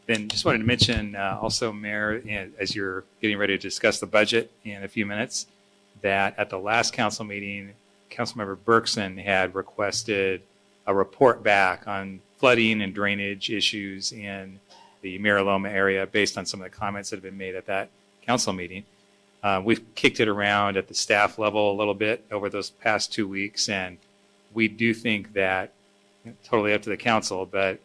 Then just wanted to mention also, Mayor, as you're getting ready to discuss the budget in a few minutes, that at the last council meeting, Councilmember Berkson had requested a report back on flooding and drainage issues in the Mira Loma area based on some of the comments that have been made at that council meeting. We've kicked it around at the staff level a little bit over those past 2 weeks, and we do think that, totally up to the council, but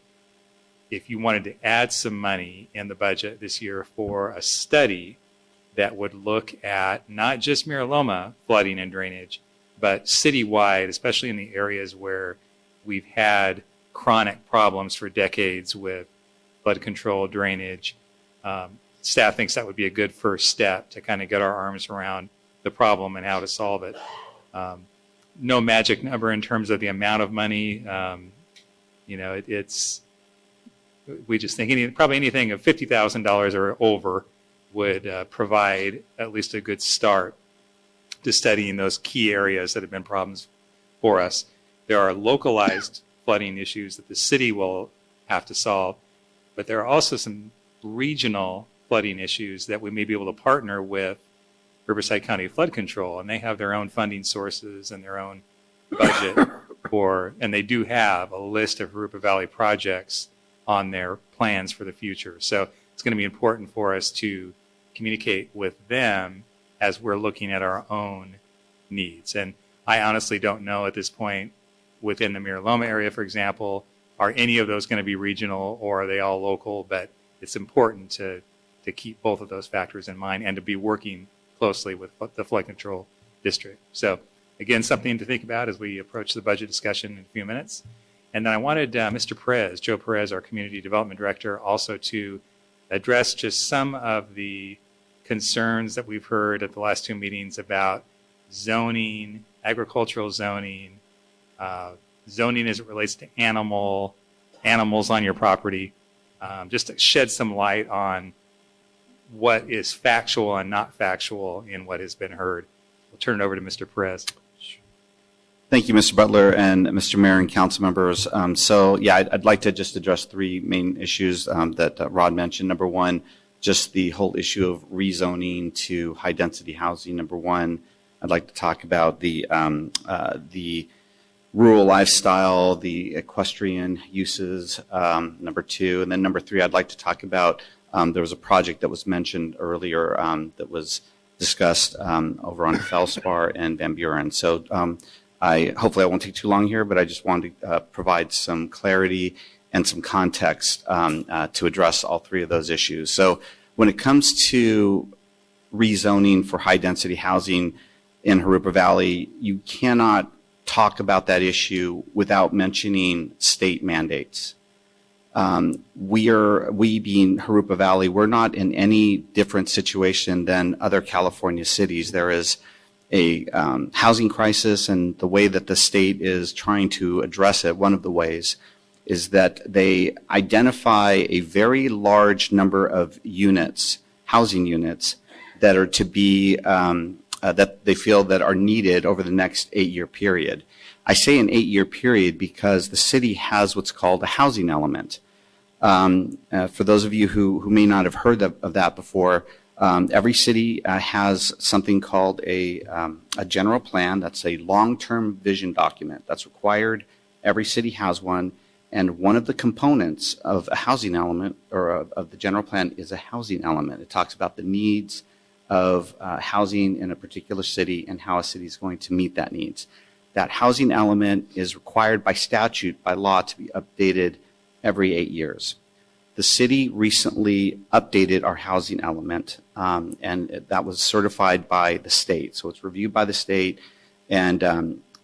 if you wanted to add some money in the budget this year for a study that would look at not just Mira Loma flooding and drainage, but citywide, especially in the areas where we've had chronic problems for decades with flood control, drainage, staff thinks that would be a good first step to kind of get our arms around the problem and how to solve it. No magic number in terms of the amount of money. We just think probably anything of $50,000 or over would provide at least a good start to studying those key areas that have been problems for us. There are localized flooding issues that the city will have to solve, but there are also some regional flooding issues that we may be able to partner with Riverside County Flood Control, and they have their own funding sources and their own budget and they do have a list of Jurupa Valley projects on their plans for the future. So it's going to be important for us to communicate with them as we're looking at our own needs. And I honestly don't know at this point, within the Mira Loma area, for example, are any of those going to be regional or are they all local? But it's important to keep both of those factors in mind and to be working closely with the flood control district. So again, something to think about as we approach the budget discussion in a few minutes. And then I wanted Mr. Perez, Joe Perez, our Community Development Director, also to address just some of the concerns that we've heard at the last two meetings about zoning, agricultural zoning, zoning as it relates to animals on your property, just to shed some light on what is factual and not factual in what has been heard. We'll turn it over to Mr. Perez. Thank you, Mr. Butler and Mr. Mayor and council members. I'd like to just address three main issues that Rod mentioned. Number one, just the whole issue of rezoning to high density housing. Number one, I'd like to talk about the rural lifestyle, the equestrian uses. Number two, and then number three, I'd like to talk about there was a project that was mentioned earlier that was discussed over on Felspar and Van Buren. So hopefully I won't take too long here, but I just wanted to provide some clarity and some context to address all three of those issues. So when it comes to rezoning for high density housing in Jurupa Valley, you cannot talk about that issue without mentioning state mandates. We being Jurupa Valley, we're not in any different situation than other California cities. There is a housing crisis, and the way that the state is trying to address it, one of the ways, is that they identify a very large number of units, housing units, that are to be, that they feel that are needed over the next 8-year period. I say an 8-year period because the city has what's called a housing element. For those of you who may not have heard of that before, every city has something called a general plan. That's a long-term vision document that's required. Every city has one. And one of the components of a housing element, or of the general plan, is a housing element. It talks about the needs of housing in a particular city and how a city is going to meet that needs. That housing element is required by statute, by law, to be updated every 8 years. The city recently updated our housing element, and that was certified by the state. So it's reviewed by the state, and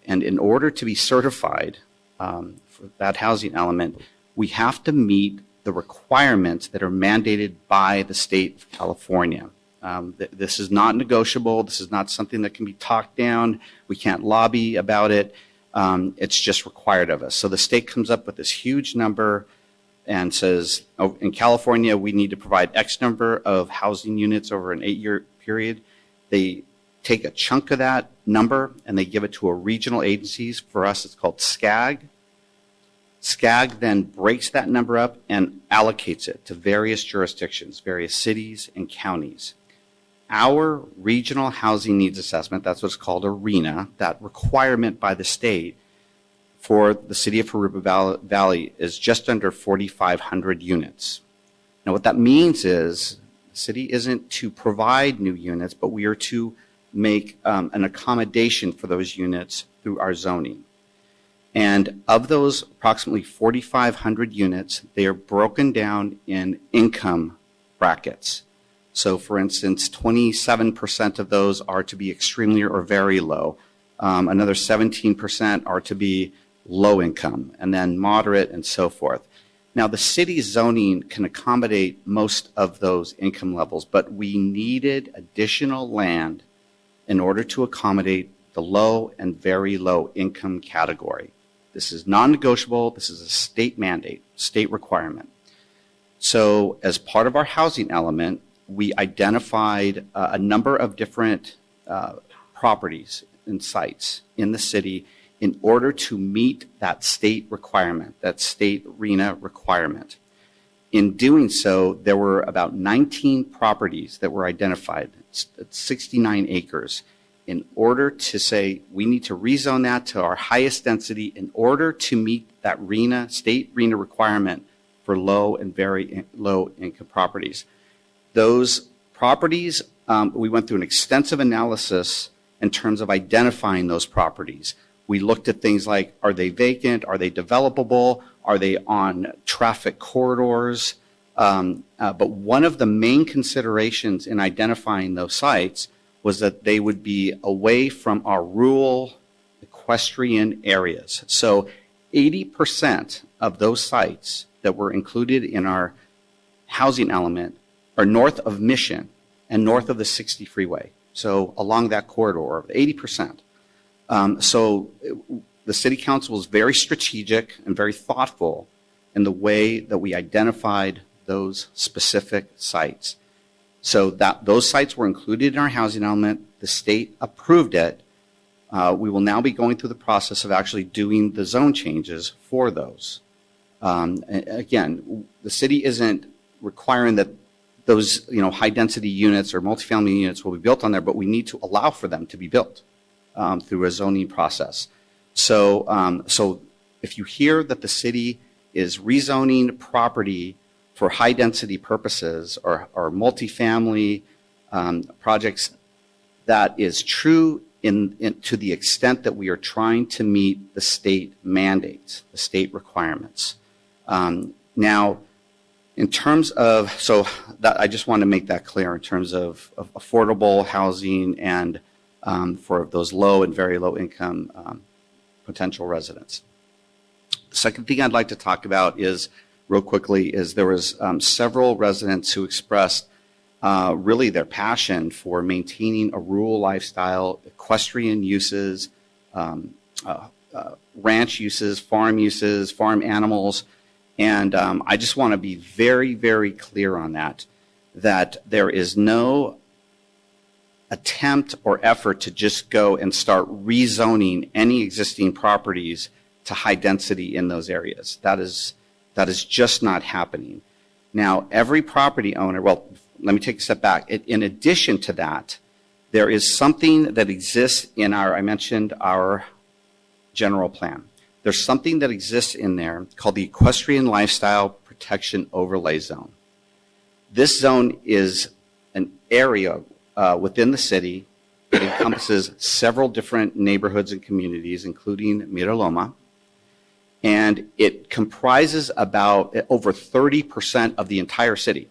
in order to be certified for that housing element, we have to meet the requirements that are mandated by the state of California. This is not negotiable. This is not something that can be talked down. We can't lobby about it. It's just required of us. So the state comes up with this huge number and says, oh, in California, we need to provide X number of housing units over an 8-year period. They take a chunk of that number and they give it to a regional agencies. For us, it's called SCAG. SCAG then breaks that number up and allocates it to various jurisdictions, various cities and counties. Our regional housing needs assessment, that's what's called a RENA, that requirement by the state for the city of Harupa Valley is just under 4,500 units. Now what that means is the city isn't to provide new units, but we are to make an accommodation for those units through our zoning. And of those approximately 4,500 units, they are broken down in income brackets. So for instance, 27% of those are to be extremely or very low. Another 17% are to be low income, and then moderate and so forth. Now the city's zoning can accommodate most of those income levels, but we needed additional land in order to accommodate the low and very low income category. This is non-negotiable. This is a state mandate, state requirement. So as part of our housing element, we identified a number of different properties and sites in the city in order to meet that state requirement, that state RENA requirement. In doing so, there were about 19 properties that were identified, 69 acres, in order to say we need to rezone that to our highest density in order to meet that RENA, state RENA requirement for low and very low income properties. Those properties, we went through an extensive analysis in terms of identifying those properties. We looked at things like, are they vacant? Are they developable? Are they on traffic corridors? But one of the main considerations in identifying those sites was that they would be away from our rural equestrian areas. So 80% of those sites that were included in our housing element are north of Mission and north of the 60 freeway. So along that corridor, 80%. So the city council was very strategic and very thoughtful in the way that we identified those specific sites. So that those sites were included in our housing element. The state approved it. We will now be going through the process of actually doing the zone changes for those. Again, the city isn't requiring that those high density units or multifamily units will be built on there, but we need to allow for them to be built through a zoning process. So, so if you hear that the city is rezoning property for high density purposes or multifamily projects, that is true to the extent that we are trying to meet the state mandates, the state requirements. Now, in terms of, so that, I just want to make that clear in terms of affordable housing and for those low and very low income potential residents. The second thing I'd like to talk about is, real quickly, is there was several residents who expressed really their passion for maintaining a rural lifestyle, equestrian uses, ranch uses, farm animals. And I just want to be very, very clear on that there is no attempt or effort to just go and start rezoning any existing properties to high density in those areas. That is just not happening. Now, every property owner, well, let me take a step back. In addition to that, there is something that exists in I mentioned our general plan. There's something that exists in there called the Equestrian Lifestyle Protection Overlay Zone. This zone is an area within the city that encompasses several different neighborhoods and communities, including Miraloma. And it comprises about over 30% of the entire city.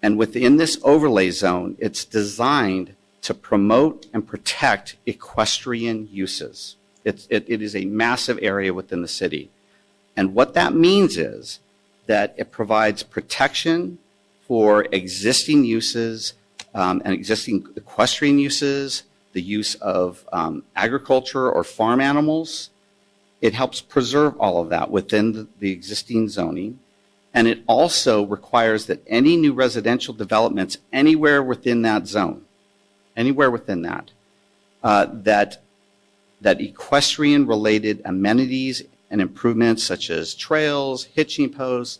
And within this overlay zone, it's designed to promote and protect equestrian uses. It is a massive area within the city. And what that means is that it provides protection for existing uses and existing equestrian uses, the use of agriculture or farm animals. It helps preserve all of that within the existing zoning. And it also requires that any new residential developments anywhere within that zone, anywhere within that, that equestrian-related amenities and improvements such as trails, hitching posts,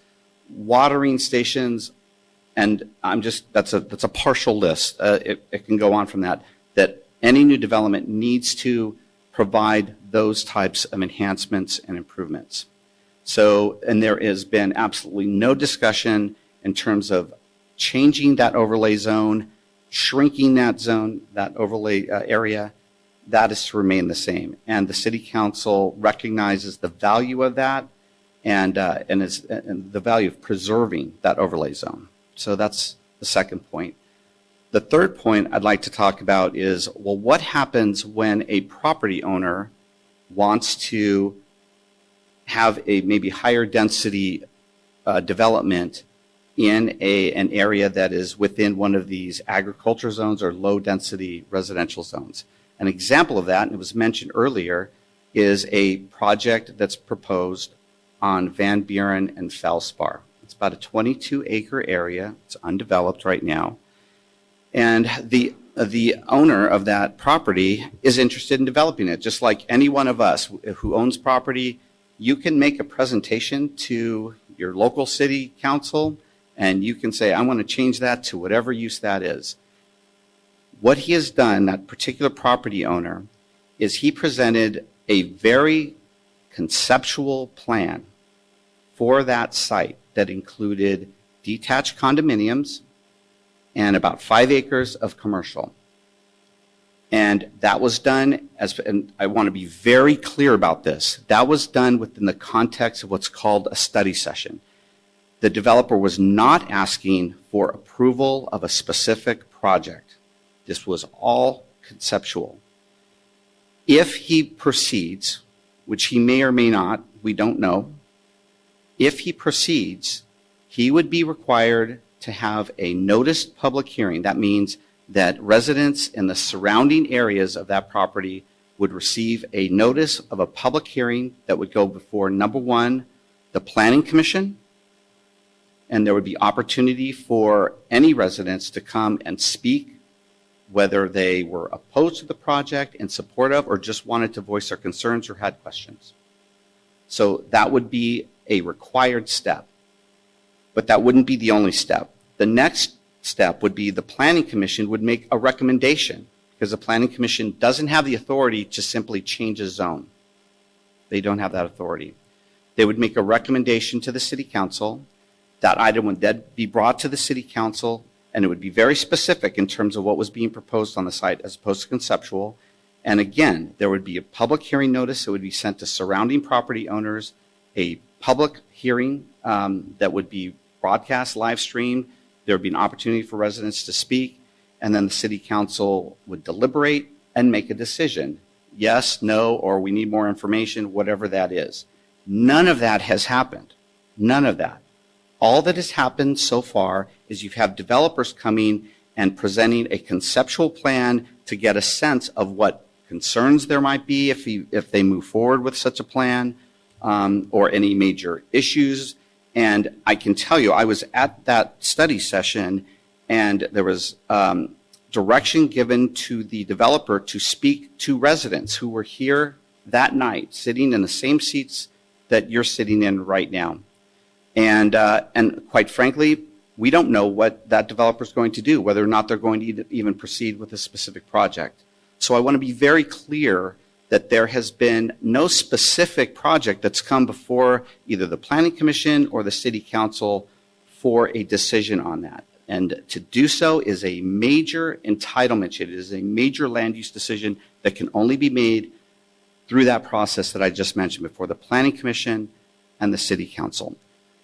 watering stations, and that's a partial list. It can go on from that any new development needs to provide those types of enhancements and improvements. So, and there has been absolutely no discussion in terms of changing that overlay zone, shrinking that zone, that overlay area. That is to remain the same. And the City Council recognizes the value of that and the value of preserving that overlay zone. So that's the second point. The third point I'd like to talk about is, well, what happens when a property owner wants to have a maybe higher density development in an area that is within one of these agriculture zones or low density residential zones? An example of that, and it was mentioned earlier, is a project that's proposed on Van Buren and Felspar. It's about a 22-acre area. It's undeveloped right now. And the owner of that property is interested in developing it. Just like any one of us who owns property, you can make a presentation to your local city council, and you can say, I want to change that to whatever use that is. What he has done, that particular property owner, is he presented a very conceptual plan for that site that included detached condominiums and about 5 acres of commercial. And that was done, and I want to be very clear about this, that was done within the context of what's called a study session. The developer was not asking for approval of a specific project. This was all conceptual. If he proceeds, which he may or may not, we don't know, if he proceeds, he would be required to have a noticed public hearing. That means that residents in the surrounding areas of that property would receive a notice of a public hearing that would go before, number one, the Planning Commission, and there would be opportunity for any residents to come and speak, whether they were opposed to the project, in support of, or just wanted to voice their concerns or had questions. So that would be a required step. But that wouldn't be the only step. The next step would be the Planning Commission would make a recommendation, because the Planning Commission doesn't have the authority to simply change a zone. They don't have that authority. They would make a recommendation to the City Council. That item would then be brought to the City Council, and it would be very specific in terms of what was being proposed on the site as opposed to conceptual. And again, there would be a public hearing notice that would be sent to surrounding property owners, a public hearing that would be broadcast, live streamed. There would be an opportunity for residents to speak, and then the City Council would deliberate and make a decision. Yes, no, or we need more information, whatever that is. None of that has happened. None of that. All that has happened so far is you have developers coming and presenting a conceptual plan to get a sense of what concerns there might be if they move forward with such a plan, or any major issues. And I can tell you, I was at that study session, and there was direction given to the developer to speak to residents who were here that night, sitting in the same seats that you're sitting in right now. And quite frankly, we don't know what that developer is going to do, whether or not they're going to even proceed with a specific project. So I want to be very clear that there has been no specific project that's come before either the Planning Commission or the City Council for a decision on that. And to do so is a major entitlement. It is a major land use decision that can only be made through that process that I just mentioned before, the Planning Commission and the City Council.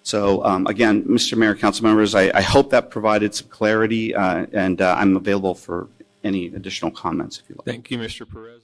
So again, Mr. Mayor, council members, I hope that provided some clarity, and I'm available for any additional comments if you like. Thank you, Mr. Perez.